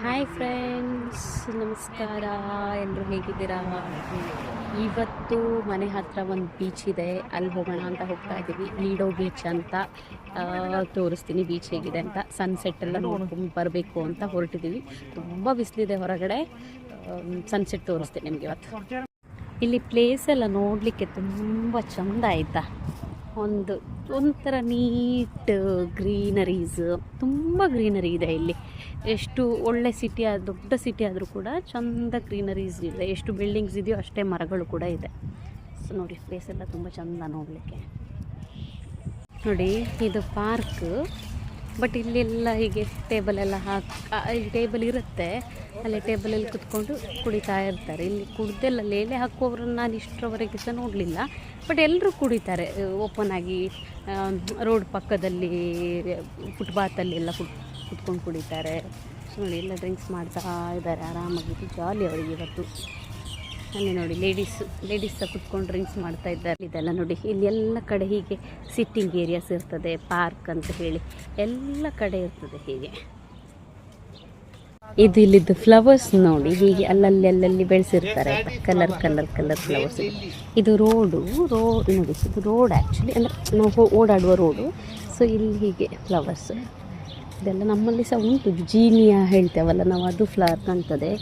Hi friends, ನಮಸ್ಕಾರ. ಎಲ್ಲರೂ ಹೇಗಿದ್ದೀರಾ? ಇವತ್ತು ಮನೆ ಹತ್ರ ಒಂದು ಬೀಚ್ ಇದೆ, ಅಲ್ಲಿ ಹೋಗೋಣ ಅಂತ ಹೋಗ್ತಾ ಇದ್ದೀವಿ. ಲೀಡೋ ಬೀಚ್ ಅಂತ ತೋರಿಸ್ತೀನಿ ಬೀಚ್ ಹೇಗಿದೆ ಅಂತ. ಸನ್ಸೆಟ್ ಎಲ್ಲ ನೋಡ್ಕೊಂಡು ಬರಬೇಕು ಅಂತ ಹೊರಟಿದ್ದೀವಿ. ತುಂಬ ಬಿಸಿಲಿದೆ ಹೊರಗಡೆ. ಸನ್ಸೆಟ್ ತೋರಿಸ್ತೀನಿ ನಿಮಗೆ ಇವತ್ತು. ಇಲ್ಲಿ ಪ್ಲೇಸ್ ಎಲ್ಲ ನೋಡಲಿಕ್ಕೆ ತುಂಬ ಚೆಂದ ಆಯಿತಾ. ಒಂಥರ ನೀಟ್ ಗ್ರೀನರೀಸ್, ತುಂಬ ಗ್ರೀನರಿ ಇದೆ ಇಲ್ಲಿ. ಎಷ್ಟು ಒಳ್ಳೆ ಸಿಟಿ, ದೊಡ್ಡ ಸಿಟಿ ಆದರೂ ಕೂಡ ಚೆಂದ ಗ್ರೀನರೀಸ್ ಇದೆ. ಎಷ್ಟು ಬಿಲ್ಡಿಂಗ್ಸ್ ಇದೆಯೋ ಅಷ್ಟೇ ಮರಗಳು ಕೂಡ ಇದೆ. ಸೊ ನೋಡಿ, ಪ್ಲೇಸ್ ಎಲ್ಲ ತುಂಬ ಚೆಂದ ನೋಡಲಿಕ್ಕೆ. ನೋಡಿ, ಇದು ಪಾರ್ಕ್. ಬಟ್ ಇಲ್ಲೆಲ್ಲ ಹೀಗೆ ಟೇಬಲ್ ಎಲ್ಲ ಇಲ್ಲಿ ಟೇಬಲ್ ಇರುತ್ತೆ, ಅಲ್ಲಿ ಟೇಬಲಲ್ಲಿ ಕುತ್ಕೊಂಡು ಕುಡಿತಾ ಇರ್ತಾರೆ. ಇಲ್ಲಿ ಕುಡ್ದೆಲ್ಲ ಲೇಲೆ ಹಾಕುವವ್ರನ್ನ ನಾನು ಇಷ್ಟರವರೆಗೆ ಸಹ ನೋಡಲಿಲ್ಲ. ಬಟ್ ಎಲ್ಲರೂ ಕುಡಿತಾರೆ ಓಪನ್ ಆಗಿ, ರೋಡ್ ಪಕ್ಕದಲ್ಲಿ, ಫುಟ್ಪಾತಲ್ಲಿ ಎಲ್ಲ ಕುತ್ಕೊಂಡು ಕುಡಿತಾರೆ. ಸೊ ನೋಡಿ, ಎಲ್ಲ ಡ್ರಿಂಕ್ಸ್ ಮಾಡ್ತಾ ಇದ್ದಾರೆ ಆರಾಮಾಗಿ. ಜಾಲಿ ಅವರಿಗೆ ಇವತ್ತು. ಅಲ್ಲಿ ನೋಡಿ, ಲೇಡೀಸ್ ಸಹ ಕುತ್ಕೊಂಡು ಡ್ರಿಂಕ್ಸ್ ಮಾಡ್ತಾ ಇದ್ದಾರೆ. ಇದೆಲ್ಲ ನೋಡಿ, ಇಲ್ಲಿ ಎಲ್ಲ ಕಡೆ ಹೀಗೆ ಸಿಟ್ಟಿಂಗ್ ಏರಿಯಾಸ್ ಇರ್ತದೆ, ಪಾರ್ಕ್ ಅಂತ ಹೇಳಿ ಎಲ್ಲ ಕಡೆ ಇರ್ತದೆ ಹೀಗೆ. ಇಲ್ಲಿದ್ದು ಫ್ಲವರ್ಸ್ ನೋಡಿ, ಹೀಗೆ ಅಲ್ಲಲ್ಲಿ ಬೆಳೆಸಿರ್ತಾರೆ. Colour flowers. ಇದು ರೋಡು ನೋಡಿ, ಇದು ರೋಡ್ ಆ್ಯಕ್ಚುಲಿ, ಅಂದರೆ ನಾವು ಓಡಾಡುವ ರೋಡು. ಸೊ ಇಲ್ಲಿ ಹೀಗೆ ಫ್ಲವರ್ಸ್ ಇದೆಲ್ಲ ನಮ್ಮಲ್ಲಿ ಸಹ ಉಂಟು. ಜೀನಿಯಾ ಹೇಳ್ತೇವಲ್ಲ ನಾವು, ಅದು ಫ್ಲವರ್ ಕಾಣ್ತದೆ.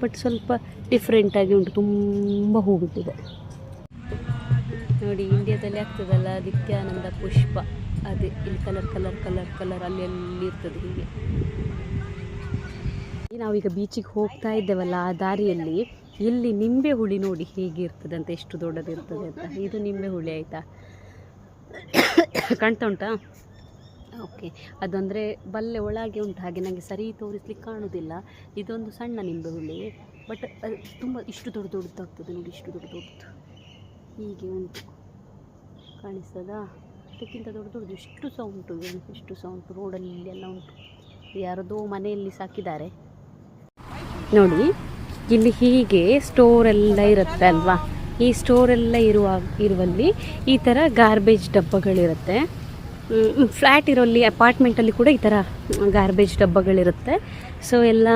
ಬಟ್ ಸ್ವಲ್ಪ ಡಿಫ್ರೆಂಟಾಗಿ ಉಂಟು, ತುಂಬ ಹೂ ಬಿಟ್ಟಿದೆ ನೋಡಿ. ಇಂಡಿಯಾದಲ್ಲಿ ಆಗ್ತದಲ್ಲ ನಿತ್ಯಾನಂದ ಪುಷ್ಪ, ಅದೇ ಇಲ್ಲಿ ಕಲರ್ ಅಲ್ಲಿ ಇರ್ತದೆ ಹೀಗೆ. ನಾವೀಗ ಬೀಚಿಗೆ ಹೋಗ್ತಾ ಇದ್ದೇವಲ್ಲ, ಆ ದಾರಿಯಲ್ಲಿ ಇಲ್ಲಿ ನಿಂಬೆ ಹುಳಿ ನೋಡಿ ಹೇಗೆ ಇರ್ತದೆ ಅಂತ, ಎಷ್ಟು ದೊಡ್ಡದಿರ್ತದೆ ಅಂತ. ಇದು ನಿಂಬೆ ಹುಳಿ ಆಯಿತಾ, ಕಾಣ್ತಾ ಉಂಟಾ? ಓಕೆ, ಅದಂದರೆ ಬಲ್ಲೆ ಒಳಗೆ ಉಂಟು, ಹಾಗೆ ನನಗೆ ಸರಿ ತೋರಿಸ್ಲಿಕ್ಕೆ ಕಾಣೋದಿಲ್ಲ. ಇದೊಂದು ಸಣ್ಣ ನಿಂಬೆ ಹುಳಿ, ಬಟ್ ತುಂಬ ಇಷ್ಟು ದೊಡ್ಡದಾಗ್ತದೆ ನೋಡಿ, ಇಷ್ಟು ದೊಡ್ಡದು ಹೀಗೆ ಉಂಟು. ಕಾಣಿಸ್ತದಾ? ಅದಕ್ಕಿಂತ ದೊಡ್ಡದು ಇಷ್ಟು ಸಹ ಉಂಟು ರೋಡಲ್ಲಿ ಎಲ್ಲ ಉಂಟು. ಯಾರದೋ ಮನೆಯಲ್ಲಿ ಸಾಕಿದ್ದಾರೆ ನೋಡಿ. ಇಲ್ಲಿ ಹೀಗೆ ಸ್ಟೋರೆಲ್ಲ ಇರುತ್ತೆ ಅಲ್ವಾ, ಈ ಸ್ಟೋರೆಲ್ಲ ಇರುವಲ್ಲಿ ಈ ಥರ ಗಾರ್ಬೇಜ್ ಡಬ್ಬಗಳಿರುತ್ತೆ. ಫ್ಲ್ಯಾಟ್ ಇರೋಲ್ಲಿ, ಅಪಾರ್ಟ್ಮೆಂಟಲ್ಲಿ ಕೂಡ ಈ ಥರ ಗಾರ್ಬೇಜ್ ಡಬ್ಬಗಳಿರುತ್ತೆ. ಸೊ ಎಲ್ಲ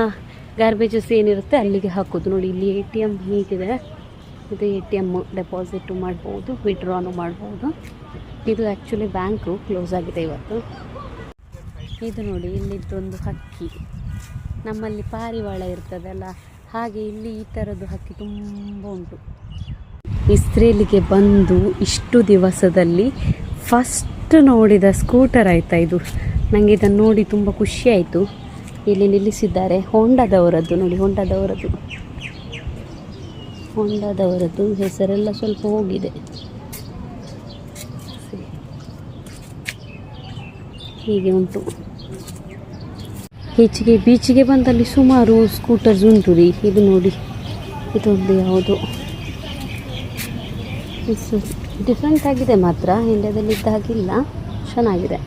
ಗಾರ್ಬೇಜಸ್ ಏನಿರುತ್ತೆ ಅಲ್ಲಿಗೆ ಹಾಕೋದು ನೋಡಿ. ಇಲ್ಲಿ ATM ಹೀಗಿದೆ, ಇದು ATM, ಡೆಪಾಸಿಟು ಮಾಡ್ಬೋದು, ವಿಡ್ರಾನು ಮಾಡ್ಬೋದು. ಇದು ಆ್ಯಕ್ಚುಲಿ ಬ್ಯಾಂಕು ಕ್ಲೋಸ್ ಆಗಿದೆ ಇವತ್ತು. ಇದು ನೋಡಿ, ಇಲ್ಲಿದ್ದೊಂದು ಹಕ್ಕಿ, ನಮ್ಮಲ್ಲಿ ಪಾರಿವಾಳ ಇರ್ತದಲ್ಲ ಹಾಗೆ ಇಲ್ಲಿ ಈ ಥರದ್ದು ಹಕ್ಕಿ ತುಂಬ ಉಂಟು. ಇಸ್ರೇಲಿಗೆ ಬಂದು ಇಷ್ಟು ದಿವಸದಲ್ಲಿ ಫಸ್ಟ್ ನೋಡಿದ ಸ್ಕೂಟರ್ ಆಯಿತಾ ಇದು. ನನಗೆ ಇದನ್ನು ನೋಡಿ ತುಂಬ ಖುಷಿ ಆಯಿತು. ಇಲ್ಲಿ ನಿಲ್ಲಿಸಿದ್ದಾರೆ, ಹೋಂಡಾದವರದ್ದು ನೋಡಿ, ಹೋಂಡಾದವರದ್ದು ಹೆಸರೆಲ್ಲ ಸ್ವಲ್ಪ ಹೋಗಿದೆ. ಹೀಗೆ ಉಂಟು. ಹೆಚ್ಚಿಗೆ ಬೀಚಿಗೆ ಬಂದಲ್ಲಿ ಸುಮಾರು ಸ್ಕೂಟರ್ಸ್ ಉಂಟು ರೀ. ಇದು ನೋಡಿ, ಇದೊಂದು ಯಾವುದು ಡಿಫ್ರೆಂಟ್ ಆಗಿದೆ ಮಾತ್ರ, ಇಂಡಿಯಾದಲ್ಲಿ ಇದ್ದ ಹಾಗಿಲ್ಲ, ಚೆನ್ನಾಗಿದೆ.